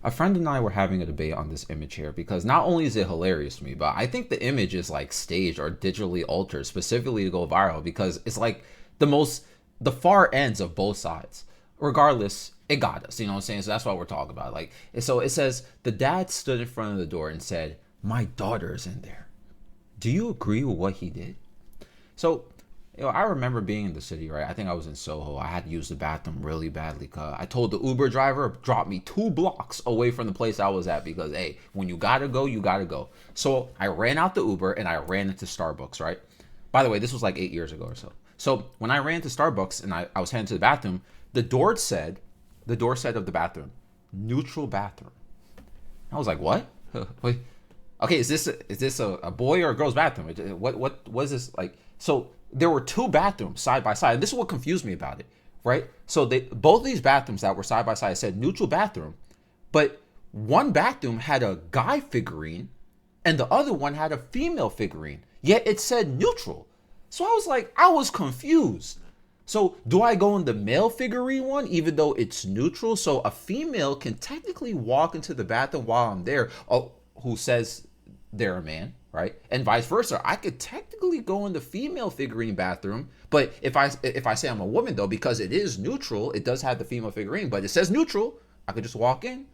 a friend and I were having a debate on this image here because not only is it hilarious to me, but I think the image is like staged or digitally altered specifically to go viral because it's like the far ends of both sides. Regardless, it got us, you know what I'm saying? So that's what we're talking about. Like, so it says the dad stood in front of the door and said, "My daughter's in there. Do you agree with what he did?" So, I remember being in the city, right? I think I was in Soho. I had to use the bathroom really badly. Cause I told the Uber driver drop me 2 blocks away from the place I was at because, hey, when you gotta go, you gotta go. So I ran out the Uber and I ran into Starbucks, right? By the way, this was like 8 years ago or so. So when I ran to Starbucks and I was heading to the bathroom, the door said, of the bathroom, neutral bathroom. I was like, what? Wait, okay, is this a boy or a girl's bathroom? What is this like? So there were 2 bathrooms side by side. And this is what confused me about it, right? So both of these bathrooms that were side by side said neutral bathroom, but one bathroom had a guy figurine and the other one had a female figurine. Yet it said neutral. So I was confused. So do I go in the male figurine one even though it's neutral? So a female can technically walk into the bathroom while I'm there, who says they're a man, right? And vice versa. I could technically go in the female figurine bathroom, but if I say I'm a woman though, because it is neutral, it does have the female figurine, but it says neutral, I could just walk in.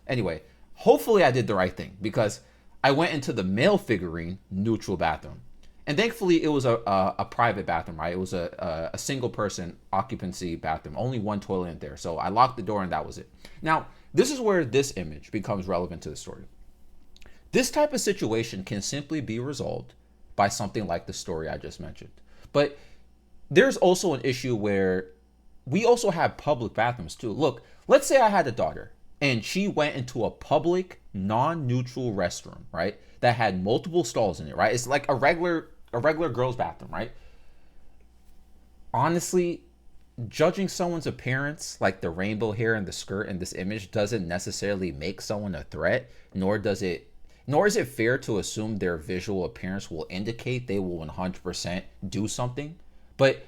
Anyway, hopefully I did the right thing because I went into the male figurine neutral bathroom. And thankfully, it was a private bathroom, right? It was a single person occupancy bathroom, only one toilet in there. So I locked the door and that was it. Now, this is where this image becomes relevant to the story. This type of situation can simply be resolved by something like the story I just mentioned. But there's also an issue where we also have public bathrooms too. Look, let's say I had a daughter and she went into a public non-neutral restroom, right? That had multiple stalls in it, right? It's like a regular girl's bathroom, right? Honestly, judging someone's appearance, like the rainbow hair and the skirt in this image, doesn't necessarily make someone a threat, nor is it fair to assume their visual appearance will indicate they will 100% do something. But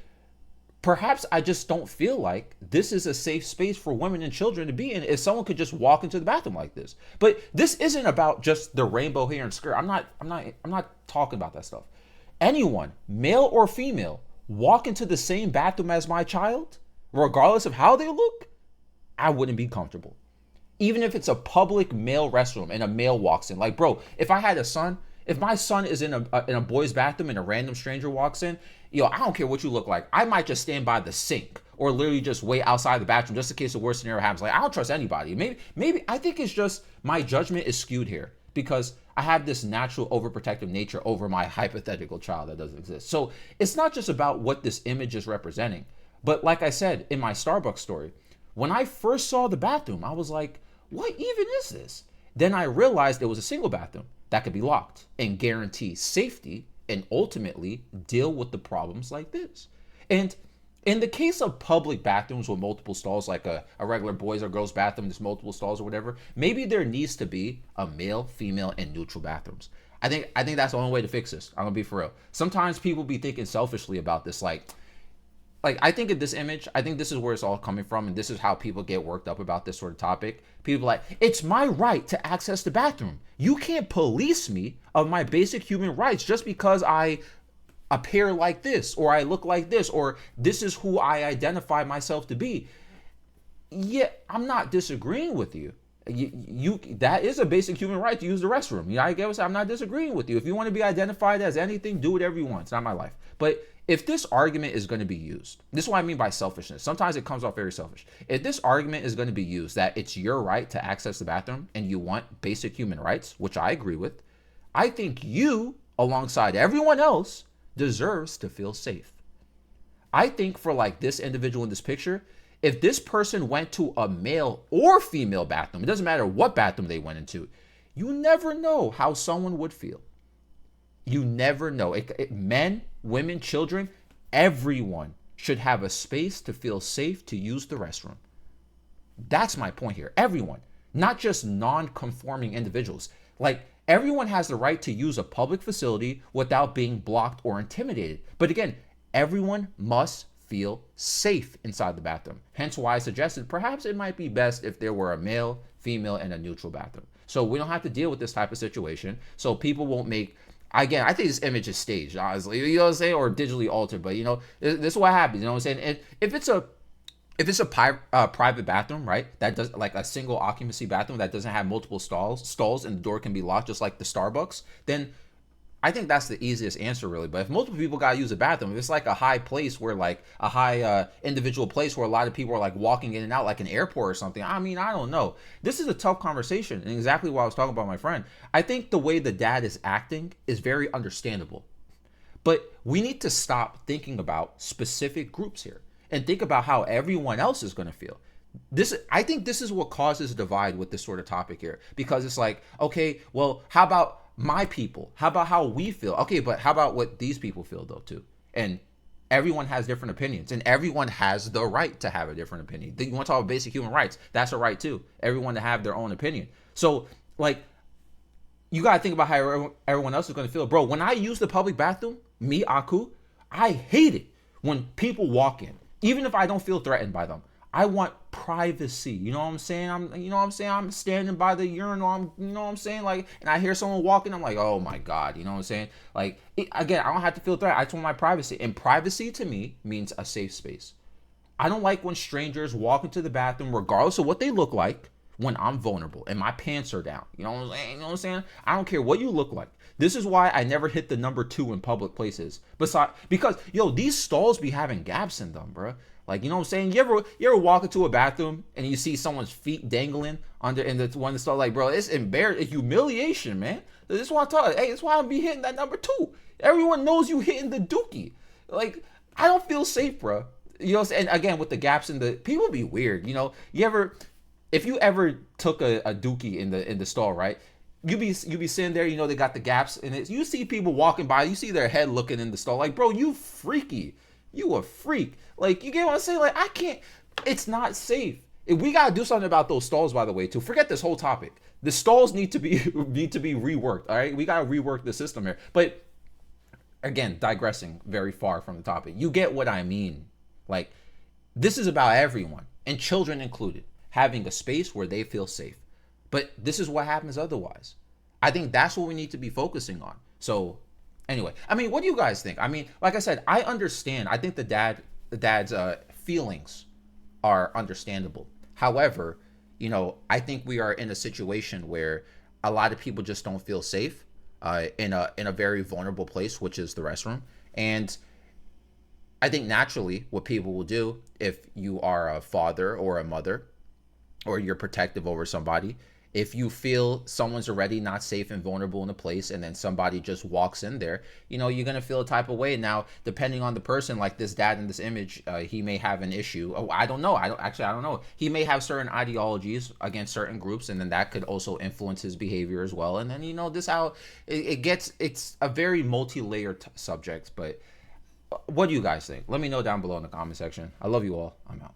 perhaps I just don't feel like this is a safe space for women and children to be in if someone could just walk into the bathroom like this. But this isn't about just the rainbow hair and skirt. I'm not talking about that stuff. Anyone, male or female, walk into the same bathroom as my child, regardless of how they look, I wouldn't be comfortable. Even if it's a public male restroom and a male walks in. Like, bro, if I had a son, if my son is in a boy's bathroom and a random stranger walks in, I don't care what you look like. I might just stand by the sink or literally just wait outside the bathroom just in case the worst scenario happens. Like, I don't trust anybody. Maybe I think it's just my judgment is skewed here because I have this natural overprotective nature over my hypothetical child that doesn't exist. So it's not just about what this image is representing. But like I said in my Starbucks story, when I first saw the bathroom, I was like, what even is this? Then I realized it was a single bathroom that could be locked and guarantee safety and ultimately deal with the problems like this. And in the case of public bathrooms with multiple stalls, like a regular boys or girls bathroom, there's multiple stalls or whatever, maybe there needs to be a male, female, and neutral bathrooms. I think that's the only way to fix this. I'm gonna be for real. Sometimes people be thinking selfishly about this, like I think in this image, I think this is where it's all coming from, and this is how people get worked up about this sort of topic. People are like, it's my right to access the bathroom. You can't police me of my basic human rights just because I appear like this, or I look like this, or this is who I identify myself to be. Yeah, I'm not disagreeing with you. You that is a basic human right to use the restroom. I get what I'm not disagreeing with you. If you want to be identified as anything, do whatever you want. It's not my life. But if this argument is going to be used, this is what I mean by selfishness. Sometimes it comes off very selfish. If this argument is going to be used that it's your right to access the bathroom and you want basic human rights, which I agree with, I think you, alongside everyone else, deserves to feel safe. I think for like this individual in this picture, if this person went to a male or female bathroom, it doesn't matter what bathroom they went into, you never know how someone would feel. You never know. Men, women, children, everyone should have a space to feel safe to use the restroom. That's my point here. Everyone, not just non-conforming individuals. Like, everyone has the right to use a public facility without being blocked or intimidated. But again, everyone must feel safe inside the bathroom. Hence why I suggested perhaps it might be best if there were a male, female, and a neutral bathroom. So we don't have to deal with this type of situation. So people won't make, again, I think this image is staged, honestly. You know what I'm saying? Or digitally altered. But, this is what happens. You know what I'm saying? And if it's a private bathroom, right, that does like a single occupancy bathroom that doesn't have multiple stalls and the door can be locked just like the Starbucks, then I think that's the easiest answer, really. But if multiple people gotta use a bathroom, if it's like a high place where like a high individual place where a lot of people are like walking in and out, like an airport or something. I mean, I don't know. This is a tough conversation, and exactly what I was talking about my friend. I think the way the dad is acting is very understandable, but we need to stop thinking about specific groups here and think about how everyone else is going to feel. I think this is what causes a divide with this sort of topic here, because it's like, okay, well, how about my people? How about how we feel? Okay, but how about what these people feel though too? And everyone has different opinions, and everyone has the right to have a different opinion. You want to talk about basic human rights? That's a right too. Everyone to have their own opinion. So like, you gotta think about how everyone else is gonna feel, bro. When I use the public bathroom, me Aku, I hate it when people walk in, even if I don't feel threatened by them. I want privacy. You know what I'm saying? I'm standing by the urinal. You know what I'm saying? Like, and I hear someone walking. I'm like, oh my God. You know what I'm saying? Like, again, I don't have to feel threatened. I just want my privacy. And privacy to me means a safe space. I don't like when strangers walk into the bathroom, regardless of what they look like, when I'm vulnerable and my pants are down. You know what I'm saying? You know what I'm saying? I don't care what you look like. This is why I never hit the number 2 in public places. Because these stalls be having gaps in them, bro. Like, you know what I'm saying? You ever walk into a bathroom and you see someone's feet dangling in the one stall? Like, bro, it's embarrassing, it's humiliation, man. This is why I talk. Hey, that's why I'm be hitting that number 2. Everyone knows you hitting the dookie. Like, I don't feel safe, bro. You know what I'm saying? And again, with the gaps in the people be weird. If you ever took a dookie in the stall, right? You be sitting there, they got the gaps in it. You see people walking by, you see their head looking in the stall. Like, bro, you freaky. You a freak. Like, you get what I'm saying? Like, I can't. It's not safe. We gotta do something about those stalls, by the way, too. Forget this whole topic. The stalls need to be reworked. All right, we gotta rework the system here. But again, digressing very far from the topic. You get what I mean. Like, this is about everyone, and children included, having a space where they feel safe. But this is what happens otherwise. I think that's what we need to be focusing on. So anyway, I mean, what do you guys think? I mean, like I said, I understand. I think the dad's feelings are understandable. However, I think we are in a situation where a lot of people just don't feel safe in a very vulnerable place, which is the restroom. And I think naturally what people will do, if you are a father or a mother, or you're protective over somebody, if you feel someone's already not safe and vulnerable in a place, and then somebody just walks in there, you're going to feel a type of way. Now, depending on the person, like this dad in this image, he may have an issue. Oh, I don't know. I don't know. He may have certain ideologies against certain groups, and then that could also influence his behavior as well. And then, this how it gets, it's a very multi-layered subject. But what do you guys think? Let me know down below in the comment section. I love you all. I'm out.